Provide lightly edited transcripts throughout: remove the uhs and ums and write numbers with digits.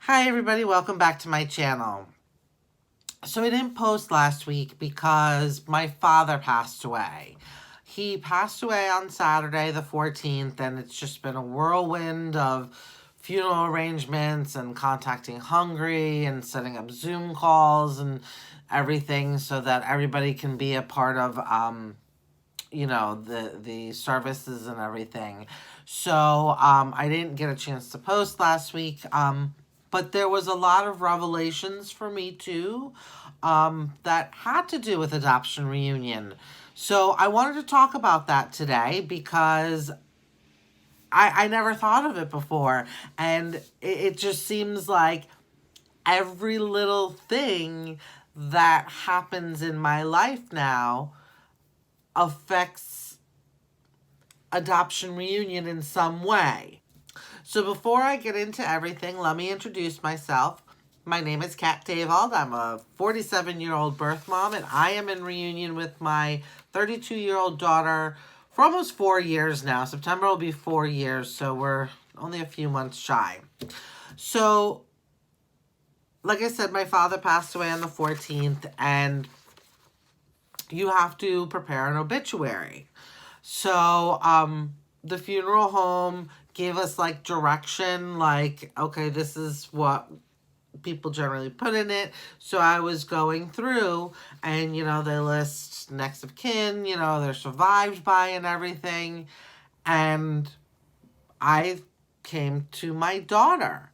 Hi everybody, welcome back to my channel. So I didn't post last week because my father passed away. He passed away on Saturday the 14th, and it's just been a whirlwind of funeral arrangements and contacting Hungry and setting up Zoom calls and everything so that everybody can be a part of the services and everything. So I didn't get a chance to post last week. But there was a lot of revelations for me too that had to do with Adoption Reunion. So I wanted to talk about that today because I never thought of it before. And it just seems like every little thing that happens in my life now affects Adoption Reunion in some way. So before I get into everything, let me introduce myself. My name is Kat Davald. I'm a 47-year-old birth mom, and I am in reunion with my 32-year-old daughter for almost 4 years now. September will be 4 years, so we're only a few months shy. So, like I said, my father passed away on the 14th, and you have to prepare an obituary. So, the funeral home gave us like direction, like, okay, this is what people generally put in it. So I was going through and, they list next of kin, they're survived by and everything. And I came to my daughter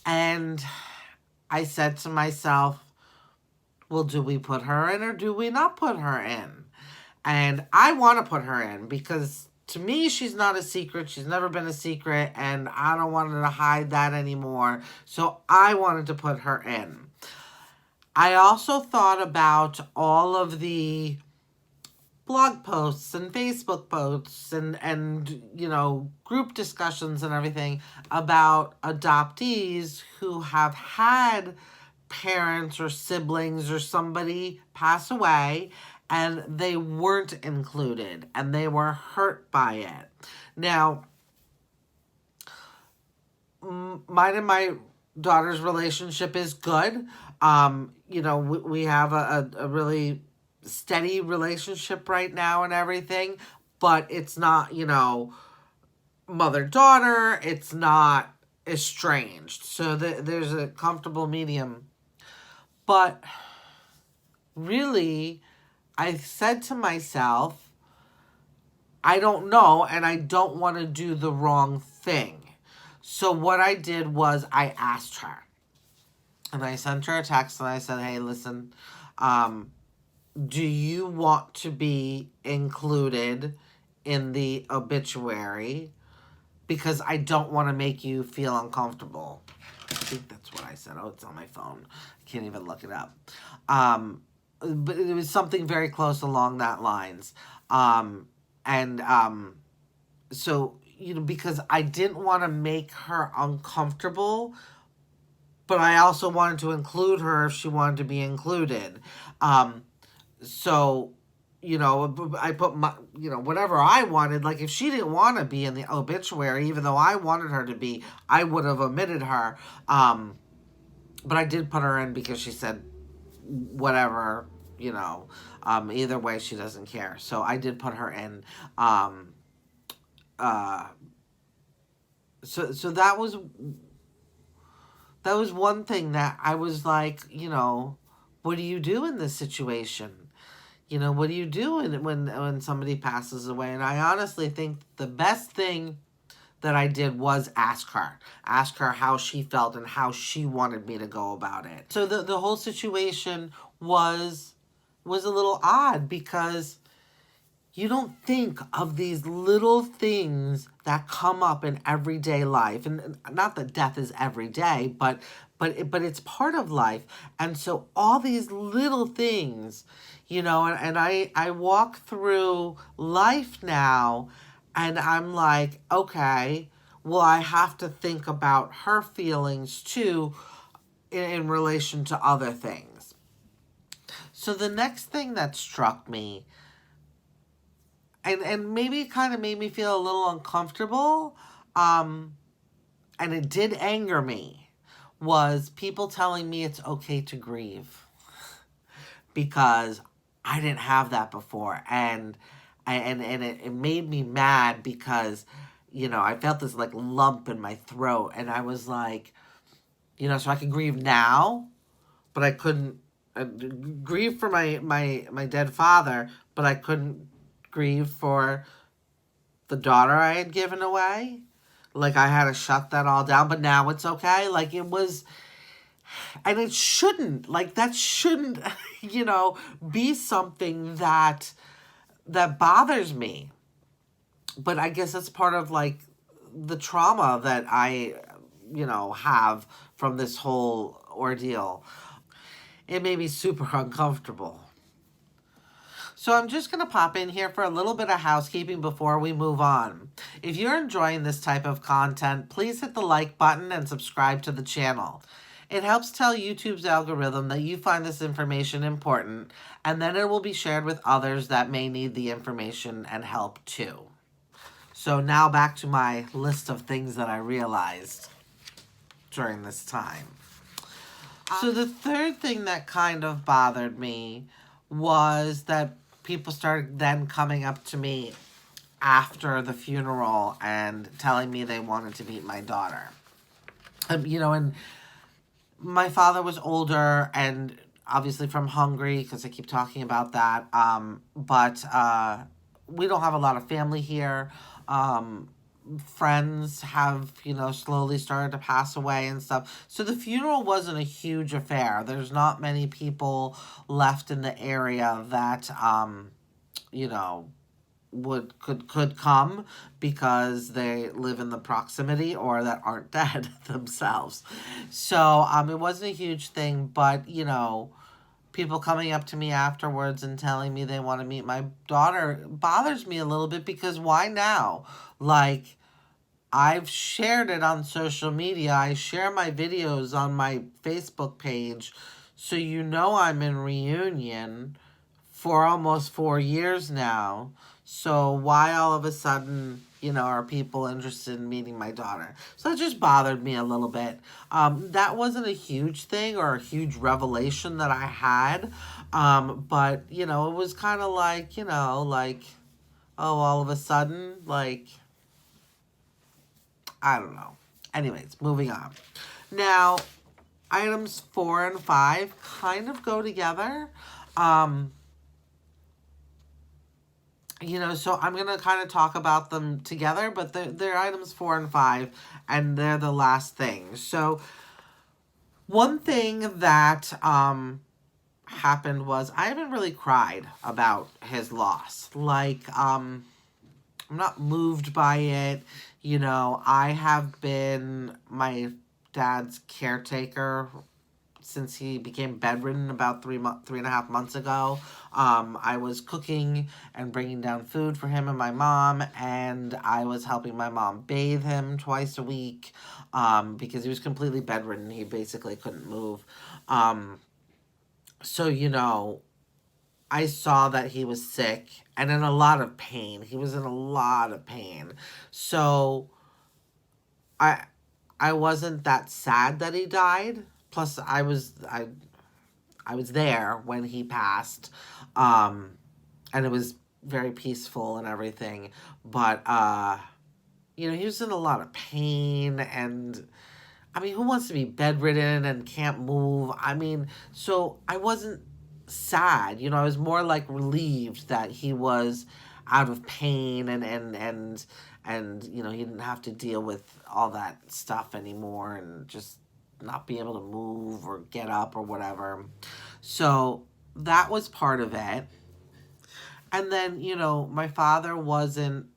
and I said to myself, well, do we put her in or do we not put her in? And I want to put her in because to me, she's not a secret. She's never been a secret, and I don't want her to hide that anymore. So I wanted to put her in. I also thought about all of the blog posts and Facebook posts and group discussions and everything about adoptees who have had parents or siblings or somebody pass away and they weren't included and they were hurt by it. Now, mine and my daughter's relationship is good. We have a really steady relationship right now and everything, but it's not, mother-daughter. It's not estranged. So there's a comfortable medium. But really, I said to myself, I don't know, and I don't want to do the wrong thing. So what I did was I asked her. And I sent her a text and I said, hey, listen, do you want to be included in the obituary? Because I don't want to make you feel uncomfortable. I think that's what I said. Oh, it's on my phone. I can't even look it up. But it was something very close along that lines. So, because I didn't want to make her uncomfortable, but I also wanted to include her if she wanted to be included. So, I put my, whatever I wanted. Like, if she didn't want to be in the obituary, even though I wanted her to be, I would have omitted her. But I did put her in because she said, whatever, either way, she doesn't care. So I did put her in. So that was one thing that I was like, what do you do in this situation? What do you do when somebody passes away? And I honestly think the best thing that I did was ask her how she felt and how she wanted me to go about it. So the whole situation was a little odd because you don't think of these little things that come up in everyday life. And not that death is every day, but it's part of life. And so all these little things, and I walk through life now and I'm like, okay, well, I have to think about her feelings too in relation to other things. So the next thing that struck me, and maybe it kind of made me feel a little uncomfortable, and it did anger me, was people telling me it's okay to grieve, because I didn't have that before. And it made me mad because, I felt this like lump in my throat, and I was like, so I could grieve now, but I couldn't grieve for my dead father, but I couldn't grieve for the daughter I had given away. Like, I had to shut that all down, but now it's okay. Like, it was, and it shouldn't, like, that shouldn't, be something that bothers me. But I guess that's part of, like, the trauma that I, have from this whole ordeal. It made me super uncomfortable. So I'm just going to pop in here for a little bit of housekeeping before we move on. If you're enjoying this type of content, please hit the like button and subscribe to the channel. It helps tell YouTube's algorithm that you find this information important, and then it will be shared with others that may need the information and help too. So now back to my list of things that I realized during this time. So the third thing that kind of bothered me was that people started then coming up to me after the funeral and telling me they wanted to meet my daughter. And my father was older and obviously from Hungary, because I keep talking about that. But we don't have a lot of family here. Friends have, slowly started to pass away and stuff. So the funeral wasn't a huge affair. There's not many people left in the area that, could come because they live in the proximity or that aren't dead themselves. So it wasn't a huge thing, but, people coming up to me afterwards and telling me they want to meet my daughter bothers me a little bit, because why now? Like, I've shared it on social media. I share my videos on my Facebook page. So I'm in reunion for almost 4 years now. So why all of a sudden, are people interested in meeting my daughter? So that just bothered me a little bit. That wasn't a huge thing or a huge revelation that I had. But, it was kind of like, oh, all of a sudden, like, I don't know. Anyways, moving on. Now, items 4 and 5 kind of go together. So I'm going to kind of talk about them together, but they're items 4 and 5, and they're the last thing. So one thing that happened was I haven't really cried about his loss. Like, I'm not moved by it. I have been my dad's caretaker since he became bedridden about 3.5 months ago. I was cooking and bringing down food for him and my mom, and I was helping my mom bathe him twice a week because he was completely bedridden. He basically couldn't move. So, I saw that he was sick and in a lot of pain. He was in a lot of pain. So I wasn't that sad that he died. Plus, I was there when he passed, and it was very peaceful and everything. But he was in a lot of pain, and who wants to be bedridden and can't move? So I wasn't sad. I was more like relieved that he was out of pain and he didn't have to deal with all that stuff anymore and just not be able to move or get up or whatever. So that was part of it. And then, my father wasn't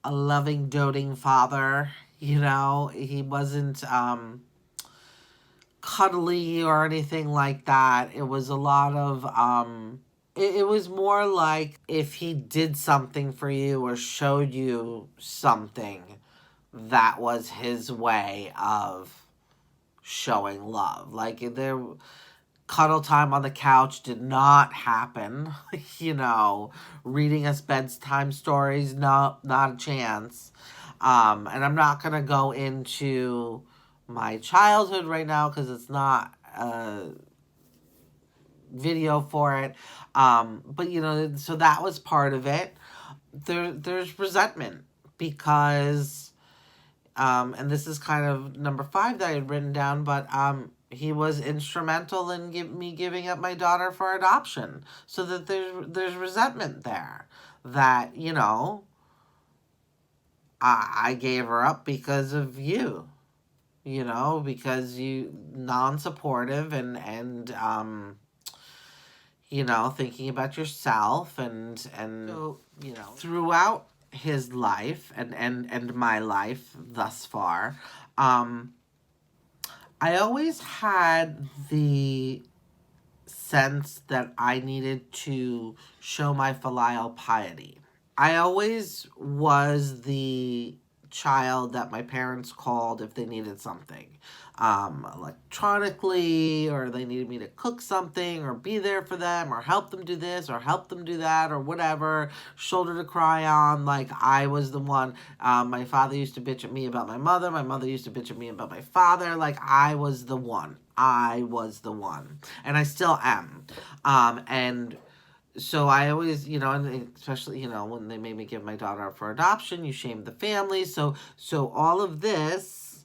a loving, doting father. He wasn't cuddly or anything like that. It was a lot of it was more like if he did something for you or showed you something, that was his way of showing love. Like, their cuddle time on the couch did not happen. Reading us bedtime stories, no, not a chance. And I'm not gonna go into my childhood right now because it's not a video for it. But, you know, so that was part of it. There's resentment because, and this is kind of number 5 that I had written down, but he was instrumental in me giving up my daughter for adoption. So that there's resentment there that, you know, I gave her up because of you, you know, because you non-supportive and you know, thinking about yourself and so, you know, throughout his life and my life thus far, I always had the sense that I needed to show my filial piety. I always was the child that my parents called if they needed something, electronically, or they needed me to cook something or be there for them or help them do this or help them do that or whatever, shoulder to cry on. Like, I was the one. My father used to bitch at me about my mother. My mother used to bitch at me about my father. Like, I was the one. I was the one. And I still am. And so I always, you know, and especially, you know, when they made me give my daughter up for adoption, you shamed the family. So all of this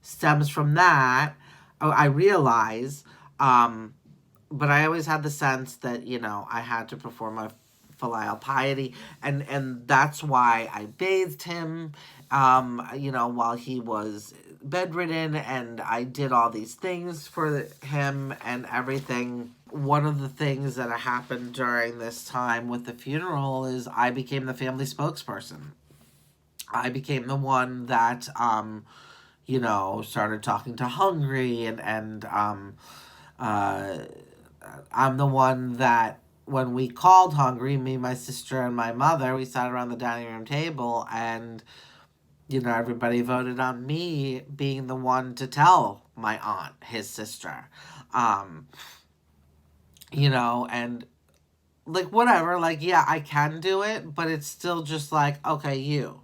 stems from that. I realize, but I always had the sense that, you know, I had to perform my filial piety, and that's why I bathed him, you know, while he was bedridden, and I did all these things for him and everything. One of the things that happened during this time with the funeral is I became the family spokesperson. I became the one that, you know, started talking to Hungry, and I'm the one that, when we called Hungry, me, my sister, and my mother, we sat around the dining room table, and, you know, everybody voted on me being the one to tell my aunt, his sister. You know, and, like, whatever, like, yeah, I can do it, but it's still just like, okay, you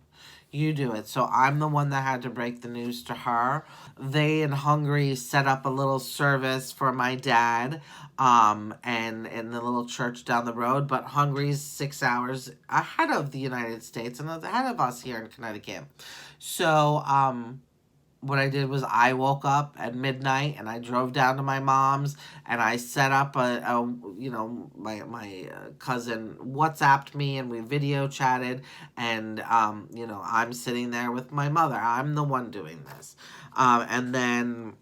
do it. So I'm the one that had to break the news to her. They and Hungry set up a little service for my dad, and in the little church down the road. But Hungry's 6 hours ahead of the United States and ahead of us here in Connecticut. So, what I did was I woke up at midnight and I drove down to my mom's and I set up you know, my cousin WhatsApped me and we video chatted, and, you know, I'm sitting there with my mother. I'm the one doing this. And then,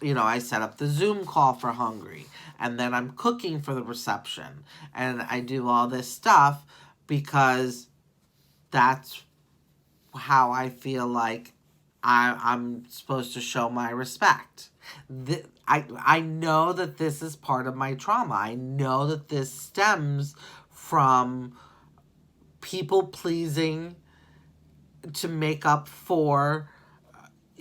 you know, I set up the Zoom call for Hungry, and then I'm cooking for the reception, and I do all this stuff because that's how I feel like I'm supposed to show my respect. I know that this is part of my trauma. I know that this stems from people pleasing to make up for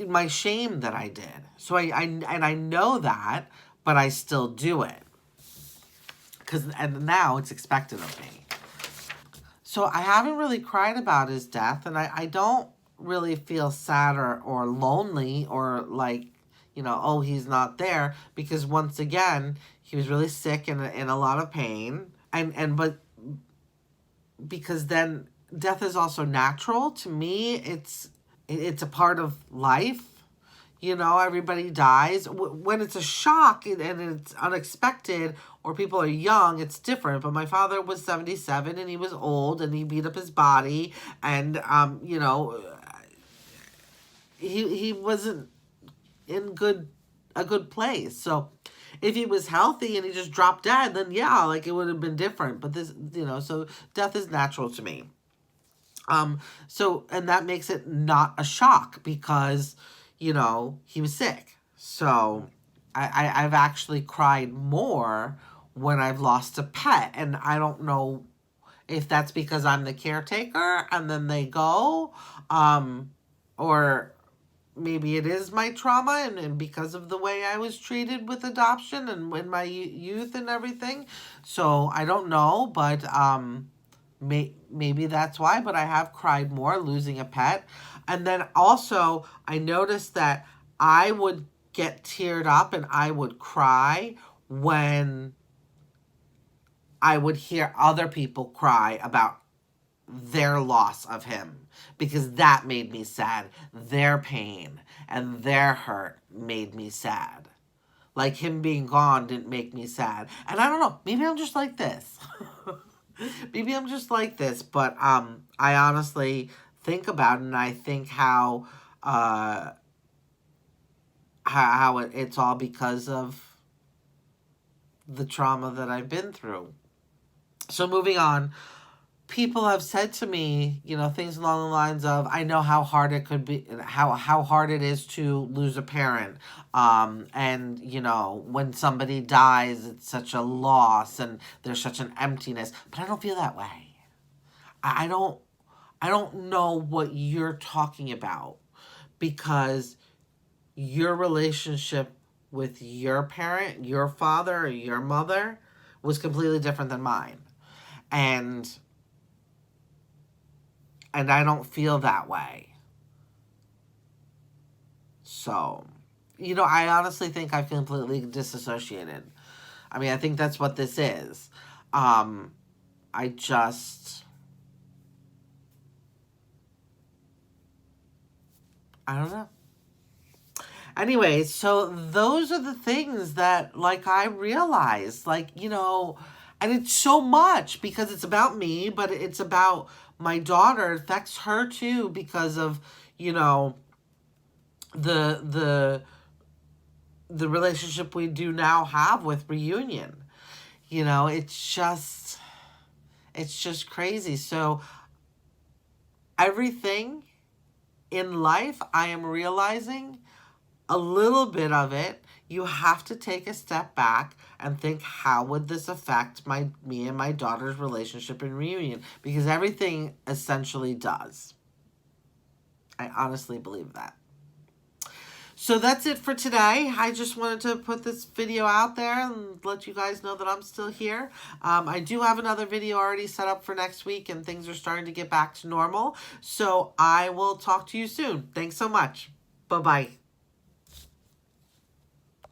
my shame that I did. So I know that, but I still do it. And now it's expected of me. So I haven't really cried about his death, and I don't really feel sad or lonely or like, you know, oh, he's not there, because once again, he was really sick and in a lot of pain. But because then death is also natural to me. It's a part of life. You know, everybody dies. When it's a shock and it's unexpected, or people are young, it's different. But my father was 77 and he was old and he beat up his body, and you know, he wasn't in a good place. So if he was healthy and he just dropped dead, then yeah, like, it would have been different. But this, you know, so death is natural to me. So, and that makes it not a shock because, you know, he was sick. So I've actually cried more when I've lost a pet. And I don't know if that's because I'm the caretaker and then they go, or maybe it is my trauma and because of the way I was treated with adoption and in my youth and everything. So I don't know, but maybe that's why. But I have cried more losing a pet. And then also I noticed that I would get teared up and I would cry when I would hear other people cry about their loss of him, because that made me sad. Their pain and their hurt made me sad. Like, him being gone didn't make me sad. And I don't know, maybe I'm just like this. Maybe I'm just like this, but I honestly think about it, and I think how it's all because of the trauma that I've been through. So moving on, people have said to me, things along the lines of, I know how hard it could be, how hard it is to lose a parent. And, when somebody dies, it's such a loss and there's such an emptiness. But I don't feel that way. I don't know what you're talking about, because your relationship with your parent, your father or your mother, was completely different than mine. And I don't feel that way. So, I honestly think I've completely disassociated. I mean, I think that's what this is. I don't know. Anyway, so those are the things that, like, I realized, like, and it's so much because it's about me, but it's about my daughter. It affects her too because of, the relationship we do now have with Reunion. It's just crazy. So everything in life, I am realizing a little bit of it, you have to take a step back and think, how would this affect me and my daughter's relationship in Reunion? Because everything essentially does. I honestly believe that. So that's it for today. I just wanted to put this video out there and let you guys know that I'm still here. I do have another video already set up for next week, and things are starting to get back to normal. So I will talk to you soon. Thanks so much. Bye-bye.